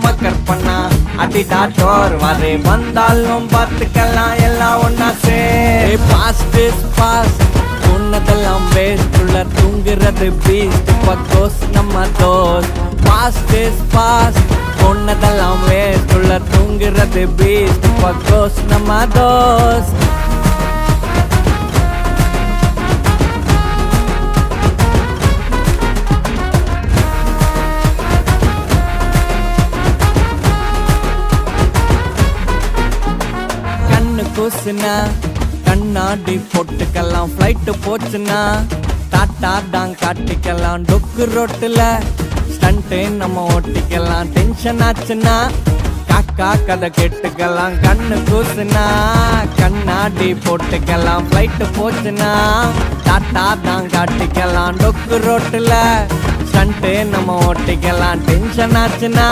மக்கர் பண்ணா அடிடா டோர் வரே வந்தாலும் பார்த்துக்கலாம் எல்லாம் ஒன்னா சே பாஸ்ட் இஸ் பாஸ்ட் உன்னதெல்லாம் வேஸ்ட் உள்ள தூங்குறது பீஸ்ட் பக்கோஸ் நம்ம தோஸ் பாஸ்ட் இஸ் பாஸ்ட் உன்னதெல்லாம் வேஸ்ட் உள்ள தூங்குறது பீஸ்ட் பக்கோஸ் நம்ம தோஸ் கூசுனா கண்ணாடி போட்டுக்கலாம் ஃப்ளைட்டு போச்சுன்னா டாட்டா டாங் காட்டிக்கலாம் டொக்கு ரோட்டுல ஸ்டண்ட்டு நம்ம ஓட்டிக்கலாம் டென்ஷன் ஆச்சுன்னா காக்கா கதை கேட்டுக்கலாம் கண்ணு கூசுனா கண்ணாடி போட்டுக்கலாம் ஃப்ளைட்டு போச்சுன்னா டாட்டா டாங் காட்டிக்கலாம் டொக்கு ரோட்டுல ஸ்டண்ட்டு நம்ம ஓட்டிக்கலாம் டென்ஷன் ஆச்சுன்னா